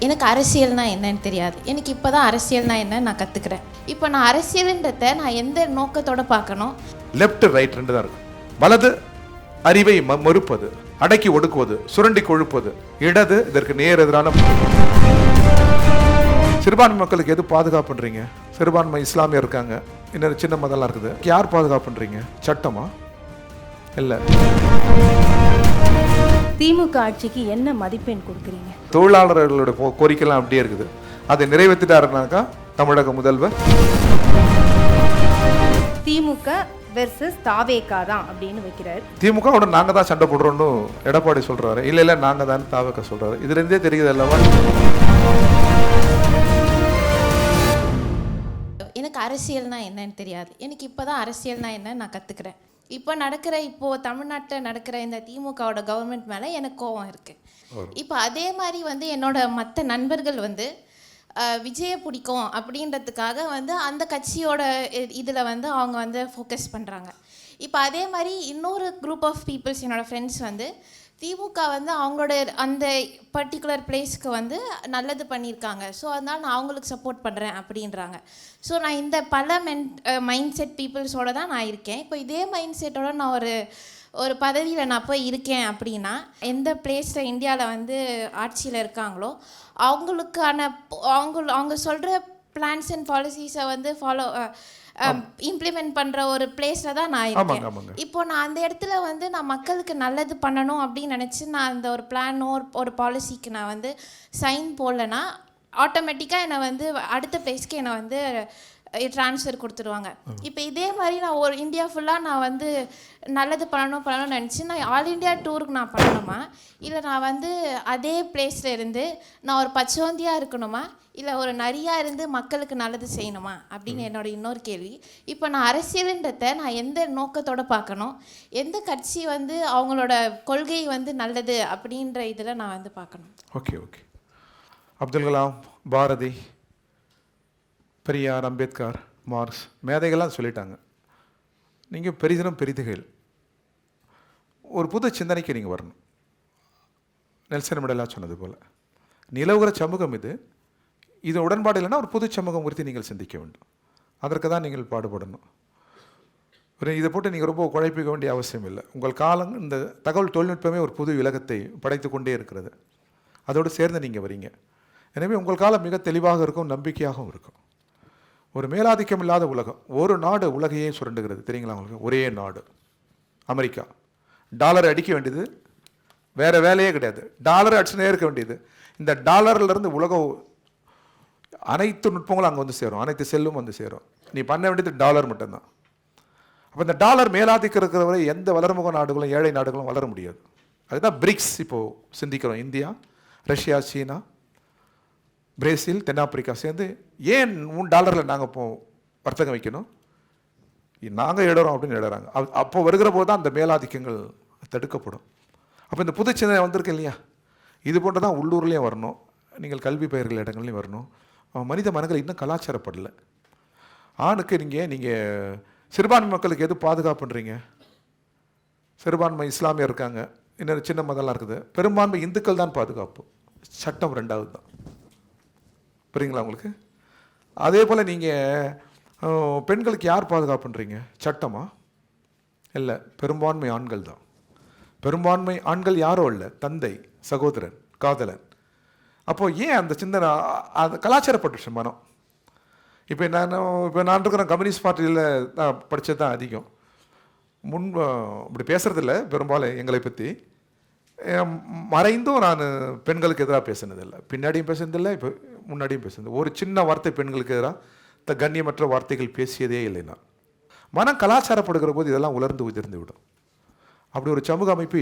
எனக்கு அரசியல்னா என்னன்னு தெரியாது. எனக்கு இப்போ தான் அரசியல்னா என்னன்னு நான் கற்றுக்கிறேன். இப்போ நான் அரசியலுன்றதை நான் எந்த நோக்கத்தோடு பார்க்கணும்? லெஃப்ட் ரைட் ரெண்டு தான் இருக்கும். வலது அறிவை மறுப்பது, அடக்கி ஒடுக்குவது, சுரண்டி கொழுப்பது. இடது இதற்கு நேர் எதிரான. சிறுபான்மை மக்களுக்கு எது பாதுகாப்பு பண்றீங்க? சிறுபான்மை இஸ்லாமியர் இருக்காங்க, இன்னொரு சின்ன மதம்லாம் இருக்குது. யார் பாதுகாப்பு பண்றீங்க? சட்டமா? இல்லை. திமுக ஆட்சிக்கு என்ன மதிப்பெண் கொடுக்குறீங்க? தொழிலாளர்களோட கோரிக்கைலாம் அப்படியே இருக்குது. அதை நிறைவேற்றிட்டாருனாக்கா தமிழக முதல்வர். திமுக வெர்சஸ் தாவேகா தான் அப்படின்னு வைக்கிறார். திமுகவோட நாங்க தான் சண்டை போடுறோம்னு எடப்பாடி சொல்றாரு. இல்ல நாங்க தான் தாவேகா சொல்றாரு. இதுல இருந்தே தெரியுது அல்லவா? எனக்கு அரசியல்னா என்னன்னு தெரியாது. எனக்கு இப்போ தான் அரசியல்னா என்னன்னு நான் கற்றுக்கிறேன். இப்போது தமிழ்நாட்டில் நடக்கிற இந்த திமுகவோட கவர்மெண்ட் மேலே எனக்கு கோவம் இருக்குது. இப்போ அதே மாதிரி என்னோட மற்ற நண்பர்கள் விஜயை பிடிக்கும் அப்படின்றதுக்காக அந்த கட்சியோட இதில் அவங்க ஃபோக்கஸ் பண்ணுறாங்க. இப்போ அதே மாதிரி இன்னொரு குரூப் ஆஃப் பீப்புள்ஸ், என்னோடய ஃப்ரெண்ட்ஸ் திமுக அவங்களோட அந்த பர்டிகுலர் பிளேஸ்க்கு நல்லது பண்ணியிருக்காங்க, ஸோ அதனால் நான் அவங்களுக்கு சப்போர்ட் பண்ணுறேன் அப்படின்றாங்க. ஸோ நான் இந்த பல மைண்ட் செட் பீப்புள்ஸோடு தான் நான் இருக்கேன். இப்போ இதே மைண்ட் செட்டோட நான் ஒரு பதவியில் நான் போய் இருக்கேன் அப்படின்னா, எந்த பிளேஸில் இந்தியாவில் ஆட்சியில் இருக்காங்களோ அவங்களுக்கான அவங்க சொல்கிற பிளான்ஸ் அண்ட் பாலிசிஸை ஃபாலோ இம்ப்ளிமெண்ட் பண்ணுற ஒரு பிளேஸில் தான் நான் இருக்கேன். இப்போ நான் அந்த இடத்துல நான் மக்களுக்கு நல்லது பண்ணணும் அப்படின்னு நினச்சி நான் அந்த ஒரு பிளானோ ஒரு பாலிசிக்கு நான் சைன் போடலைன்னா ஆட்டோமேட்டிக்காக என்னை அடுத்த பிளேஸ்க்கு என்னை ட்ரான்ஸ்ஃபர் கொடுத்துருவாங்க. இப்போ இதே மாதிரி நான் ஒரு இந்தியா ஃபுல்லாக நான் நல்லது பண்ணணும்னு நினச்சி நான் ஆல் இண்டியா டூருக்கு நான் பண்ணணுமா, இல்லை நான் அதே பிளேஸில் இருந்து நான் ஒரு பச்சோந்தியாக இருக்கணுமா, இல்லை ஒரு நரியாக இருந்து மக்களுக்கு நல்லது செய்யணுமா அப்படின்னு என்னோட இன்னொரு கேள்வி. இப்போ நான் அரசியலுன்றதை நான் எந்த நோக்கத்தோடு பார்க்கணும்? எந்த கட்சி அவங்களோட கொள்கை நல்லது அப்படின்ற இதில் நான் பார்க்கணும். ஓகே. அப்துல் கலாம், பாரதி, பெரியார், அம்பேத்கர், மார்க்ஸ், மேதைகள்லாம் சொல்லிட்டாங்க. நீங்கள் பெரிதினம் பெரிதுகள். ஒரு புது சிந்தனைக்கு நீங்கள் வரணும். நெல்சன் மண்டேலா சொன்னது போல் நிலவுகிற சமூகம் இது உடன்பாடு இல்லைன்னா ஒரு புது சமூகம் குறித்து நீங்கள் சிந்திக்க வேண்டும். அதற்கு தான் நீங்கள் பாடுபடணும். இதை போட்டு நீங்கள் ரொம்ப குழப்பிக்க வேண்டிய அவசியம் இல்லை. உங்கள் காலம் இந்த தகவல் தொழில்நுட்பமே ஒரு புது உலகத்தை படைத்து கொண்டே இருக்கிறது. அதோடு சேர்ந்து நீங்கள் வரீங்க. எனவே உங்கள் காலம் மிக தெளிவாக இருக்கும், நம்பிக்கையாகவும் இருக்கும். ஒரு மேலாதிக்கம் இல்லாத உலகம். ஒரு நாடு உலகையே சுரண்டுகிறது தெரியுங்களா உங்களுக்கு? ஒரே நாடு அமெரிக்கா. டாலரை அடிக்க வேண்டியது, வேறு வேலையே கிடையாது. டாலரை அடிச்சுனே இருக்க வேண்டியது. இந்த டாலர்லேருந்து உலகம் அனைத்து நுட்பங்களும் அங்கே சேரும், அனைத்து செல்லும் சேரும். நீ பண்ண வேண்டியது டாலர் மட்டும்தான். அப்போ இந்த டாலர் மேலாதிக்கம் இருக்கிறவரை எந்த வளர்முக நாடுகளும் ஏழை நாடுகளும் வளர முடியாது. அதுதான் பிரிக்ஸ் இப்போது சிந்திக்கிறோம். இந்தியா, ரஷ்யா, சீனா, பிரேசில், தென்னாப்பிரிக்கா சேர்ந்து ஏன் $3 நாங்கள் இப்போ வர்த்தகம் வைக்கணும், நாங்கள் இடறோம் அப்படின்னு இடறாங்க. அப்போ வருகிற போது தான் அந்த மேலாதிக்கங்கள் தடுக்கப்படும். அப்போ இந்த புது சிந்தனை வந்திருக்கு இல்லையா? இது போன்று தான் உள்ளூர்லேயும் வரணும், நீங்கள் கல்வி பயிர்கள் இடங்கள்லையும் வரணும். மனித மனங்கள் இன்னும் கலாச்சாரப்படலை. ஆணுக்கு நீங்கள் சிறுபான்மை மக்களுக்கு எது பாதுகாப்பு பண்ணுறீங்க? சிறுபான்மை இஸ்லாமியர் இருக்காங்க, இன்னொரு சின்ன மதம்லாம் இருக்குது. பெரும்பான்மை இந்துக்கள் தான் பாதுகாப்பு. சட்டம் 2வது தான். புரியுங்களா உங்களுக்கு? அதே போல் நீங்கள் பெண்களுக்கு யார் பாதுகாப்பு பண்ணுறீங்க? சட்டமா? இல்லை, பெரும்பான்மை ஆண்கள் தான். பெரும்பான்மை ஆண்கள் யாரோ இல்லை, தந்தை, சகோதரன், காதலன். அப்போது ஏன் அந்த சிந்தனை? அது கலாச்சாரப்பட்டுச்சு மனம். இப்போ நான் இருக்கிற கம்யூனிஸ்ட் பார்ட்டியில் தான் படித்தது தான் அதிகம். இப்படி பேசுகிறதில்ல பெரும்பாலும் எங்களை பற்றி. மறைந்தும் நான் பெண்களுக்கு எதிராக பேசினதில்லை, பின்னாடியும் பேசுனதில்லை, இப்போ முன்னாடியும் பேசுனது. ஒரு சின்ன வார்த்தை பெண்களுக்கு எதிராக கண்ணியமற்ற வார்த்தைகள் பேசியதே இல்லை. நான் மனம் கலாச்சாரப்படுகிற போது இதெல்லாம் உலர்ந்து உதிர்ந்து விடும். அப்படி ஒரு சமூக அமைப்பு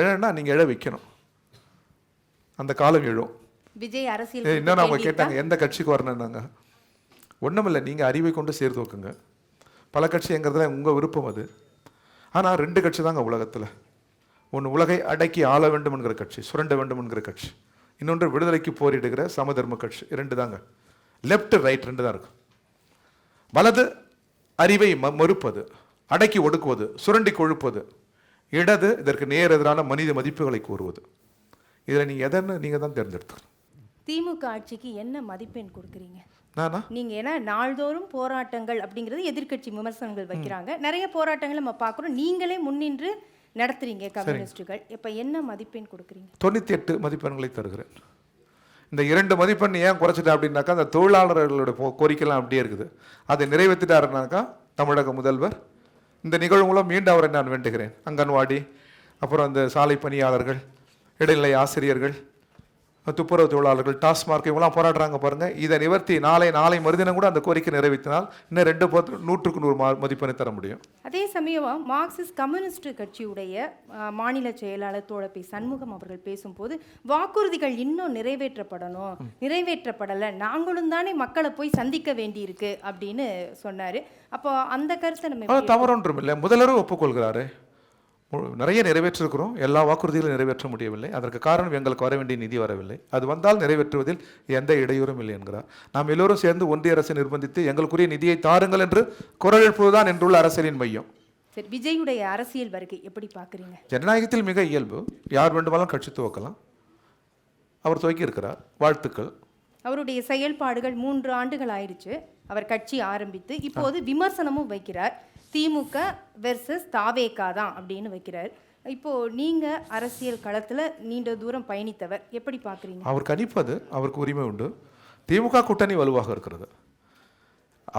எழன்னா நீங்கள் எழ வைக்கணும். அந்த காலம் எழும். விஜய் அரசியல் என்னன்னு அவங்க கேட்டாங்க, எந்த கட்சிக்கு வரணுன்னாங்க. ஒன்றும் இல்லை, நீங்கள் அறிவை கொண்டு சேர்த்து வைக்குங்க. பல கட்சிங்கிறதுல உங்கள் விருப்பம் அது. ஆனால் 2 கட்சி தாங்க உலகத்தில். ஒன்று உலகை அடக்கி ஆள வேண்டும் என்கிற கட்சி, சுரண்ட வேண்டும் என்கிற கட்சி. இன்னொன்று விடுதலைக்கு போரிடுகிற சமதர்ம கட்சி. 2 தாங்க. லெஃப்ட் ரைட் 2 தான் இருக்கும். வலது அறிவை மறுப்பது, அடக்கி ஒடுக்குவது, சுரண்டி கொழுப்பது. இடது இதற்கு நேர் எதிரான மனித மதிப்புகளை கூறுவது. இதில் நீங்கள் எதன்னு நீங்கள் தான் தேர்ந்தெடுத்துக்கணும். திமுக ஆட்சிக்கு என்ன மதிப்பெண் கொடுக்குறீங்க? நானா நீங்கள் ஏன்னா நாள்தோறும் போராட்டங்கள் அப்படிங்கிறது எதிர்க்கட்சி விமர்சனங்கள் வைக்கிறாங்க. நிறைய போராட்டங்கள் நம்ம பார்க்குறோம். நீங்களே முன்னின்று நடத்துறீங்க கம்யூனிஸ்டுகள். இப்போ என்ன மதிப்பெண் கொடுக்குறீங்க? 98 மதிப்பெண்களை தருகிறேன். இந்த 2 மதிப்பெண் ஏன் குறைச்சிட்டேன் அப்படின்னாக்கா, அந்த தொழிலாளர்களுடைய கோரிக்கைலாம் அப்படியே இருக்குது. அதை நிறைவேற்றிட்டாருனாக்கா தமிழக முதல்வர், இந்த நிகழ்வு மூலம் மீண்டும் அவரை நான் வேண்டுகிறேன். அங்கன்வாடி, அப்புறம் அந்த சாலை பணியாளர்கள், இடைநிலை ஆசிரியர்கள், துப்புரவு தொழிலாளர்கள், டாஸ்மார்க் இவங்களாம் போராடுறாங்க பாருங்கள். இதை நிவர்த்தி நாளை மறுதினம் கூட அந்த கோரிக்கை நிறைவேற்றினால் இன்னும் 100க்கு 100 மதிப்பெண்ணை தர முடியும். அதே சமயம் மார்க்சிஸ்ட் கம்யூனிஸ்ட் கட்சியுடைய மாநில செயலாளர் தோழர் பி. சண்முகம் அவர்கள் பேசும்போது வாக்குறுதிகள் இன்னும் நிறைவேற்றப்படலை, நாங்களும் தானே மக்களை போய் சந்திக்க வேண்டியிருக்கு அப்படின்னு சொன்னார். அப்போ அந்த கருத்தை நம்ம தவறொன்றும் இல்லை. முதல்வரும் ஒப்புக்கொள்கிறாரு, நிறைய நிறைவேற்றிருக்கிறோம், எல்லா வாக்குறுதிகளும் நிறைவேற்ற முடியவில்லை, அதற்கு காரணம் எங்களுக்கு வர வேண்டிய நிதி வரவில்லை, அது வந்தால் நிறைவேற்றுவதில் எந்த இடையூறும் இல்லை என்கிறார். நாம் எல்லோரும் சேர்ந்து ஒன்றிய அரசை நிர்பந்தித்து எங்களுக்குரிய நிதியை தாருங்கள் என்று குரல் எழுப்புவதுதான் என்றுள்ள அரசியலின் மையம். சரி, விஜயுடைய அரசியல் வருகை எப்படி பார்க்குறீங்க? ஜனநாயகத்தில் மிக இயல்பு, யார் வேண்டுமானாலும் கட்சி துவக்கலாம். அவர் துவக்கி இருக்கிறார், வாழ்த்துக்கள். அவருடைய செயல்பாடுகள் 3 ஆண்டுகள் ஆயிடுச்சு அவர் கட்சி ஆரம்பித்து. இப்போது விமர்சனமும் வைக்கிறார், திமுக வெர்சஸ் தாவேகா தான் அப்படின்னு வைக்கிறார். இப்போ நீங்க அரசியல் களத்தில் நீண்ட தூரம் பயணித்தவர், எப்படி பார்க்குறீங்க? அவர் கணிப்பது அவருக்கு உரிமை உண்டு. திமுக கூட்டணி வலுவாக இருக்கிறது,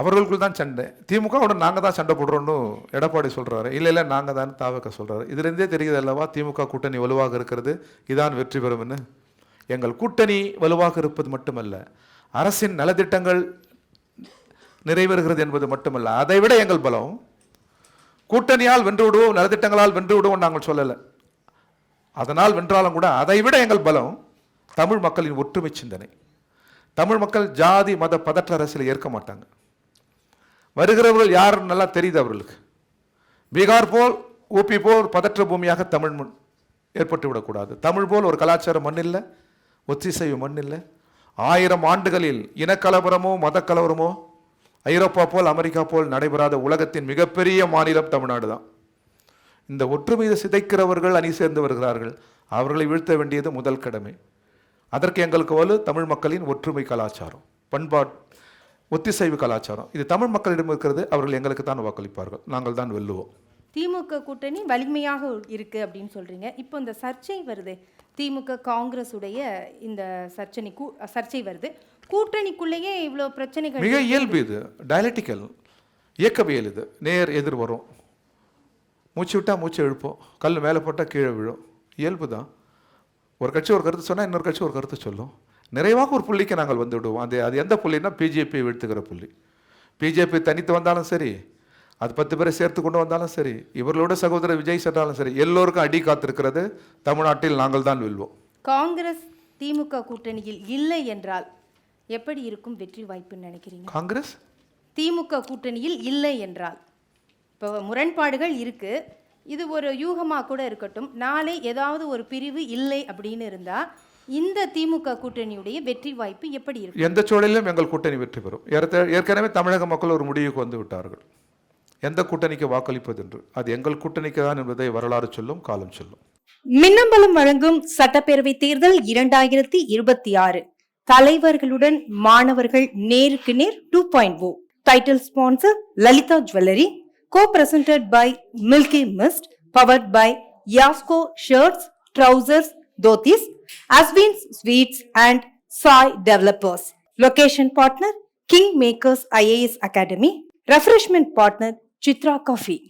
அவர்களுக்குள் தான் சண்டை. திமுகவுடன் நாங்கள் தான் சண்டை போடுறோன்னு எடப்பாடி சொல்கிறாரு, இல்லை நாங்கள் தான் தாவேகா சொல்கிறாரு. இதுலேருந்தே தெரியுது அல்லவா திமுக கூட்டணி வலுவாக இருக்கிறது, இதான் வெற்றி பெறும்னு. எங்கள் கூட்டணி வலுவாக இருப்பது மட்டுமல்ல, அரசின் நலத்திட்டங்கள் நிறைவேறுகிறது என்பது மட்டுமல்ல, அதை விட எங்கள் பலம் கூட்டணியால் வென்று விடுவோம், நலத்திட்டங்களால் வென்று விடுவோம் நாங்கள் சொல்லலை. அதனால் வென்றாலும் கூட அதை விட எங்கள் பலம் தமிழ் மக்களின் ஒற்றுமை சிந்தனை. தமிழ் மக்கள் ஜாதி மத பதற்ற அரசியலை ஏற்க மாட்டாங்க. வருகிறவர்கள் யாருன்னு நல்லா தெரியுது அவர்களுக்கு. பீகார் போல் ஊபி போல் பதற்ற பூமியாக தமிழ் ஏற்பட்டு விடக்கூடாது. தமிழ் போல் ஒரு கலாச்சார மண் இல்லை, ஒத்திசைவு மண் இல்லை. 1000 ஆண்டுகளில் இனக்கலவரமோ மதக்கலவரமோ ஐரோப்பா போல் அமெரிக்கா போல் நடைபெறாத உலகத்தின் மிகப்பெரிய மாநிலம் தமிழ்நாடு தான். இந்த ஒற்றுமையை சிதைக்கிறவர்கள் அணி சேர்ந்து வருகிறார்கள், அவர்களை வீழ்த்த வேண்டியது முதல் கடமை. அதற்கு எங்களுக்கு வலு தமிழ் மக்களின் ஒற்றுமை கலாச்சாரம், பண்பாடு, ஒத்திசைவு கலாச்சாரம். இது தமிழ் மக்களிடம் இருக்கிறது, அவர்கள் எங்களுக்கு தான் வாக்களிப்பார்கள், நாங்கள் தான் வெல்லுவோம். திமுக கூட்டணி வலிமையாக இருக்கு அப்படின்னு சொல்றீங்க. இப்போ இந்த சர்ச்சை வருது, திமுக காங்கிரஸ் உடைய இந்த சர்ச்சை வருது, கூட்டணிக்குள்ளேயே இவ்வளோ பிரச்சனைகள். மிக இயல்பு இது, டயலெக்டிக்கல் இயக்கவியல். இது நேர் எதிர் வரும், மூச்சு விட்டால் மூச்சு எழுப்போம், கல் மேலே போட்டால் கீழே விழும், இயல்பு தான். ஒரு கட்சி ஒரு கருத்து சொன்னால் இன்னொரு கட்சி ஒரு கருத்து சொல்லும். நிறைவாக ஒரு புள்ளிக்கு நாங்கள் வந்து விடுவோம். அது எந்த புள்ளின்னா பிஜேபி வீழ்த்துக்கிற புள்ளி. பிஜேபி தனித்து வந்தாலும் சரி, அது 10 பேரை சேர்த்து கொண்டு வந்தாலும் சரி, இவர்களோட சகோதரர் விஜய் சென்றாலும் சரி, எல்லோருக்கும் அடி காத்திருக்கிறது. தமிழ்நாட்டில் நாங்கள் தான் வெல்வோம். காங்கிரஸ் திமுக கூட்டணியில் இல்லை என்றால் எப்படி இருக்கும் வெற்றி வாய்ப்புன்னு நினைக்கிறீங்க? காங்கிரஸ் திமுக கூட்டணியில் இல்லை என்றால் இப்போ முரண்பாடுகள் இருக்கு, இது ஒரு யூகமாக கூட இருக்கட்டும், நாளை ஏதாவது ஒரு பிரிவு இல்லை அப்படின்னு இருந்தா இந்த திமுக கூட்டணியுடைய வெற்றி வாய்ப்பு எப்படி இருக்கும்? எந்த சூழலிலும் எங்கள் கூட்டணி வெற்றி பெறும். ஏற்கனவே தமிழக மக்கள் ஒரு முடிவுக்கு வந்து விட்டார்கள், எந்த கூட்டணிக்கு வாக்களிப்பது என்று. அது எங்கள் கூட்டணிக்கு தான் என்பதை வரலாறு சொல்லும், காலம் சொல்லும். மின்னம்பலம் வழங்கும் சட்டப்பேரவை தேர்தல் 2026 தலைவர்களுடன் மாணவர்கள் நேருக்கு நேர் 2.0. Title sponsor Lalitha jewellery, co-presented by Milky Mist, powered by Yasko shirts, trousers, dhotis, Aswin's Sweets and Sai Developers. Location partner King Makers IAS Academy. Refreshment partner Chitra Coffee.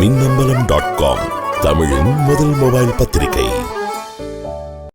மின்னம்பலம்.com தமிழின் முதல் மொபைல் பத்திரிகை.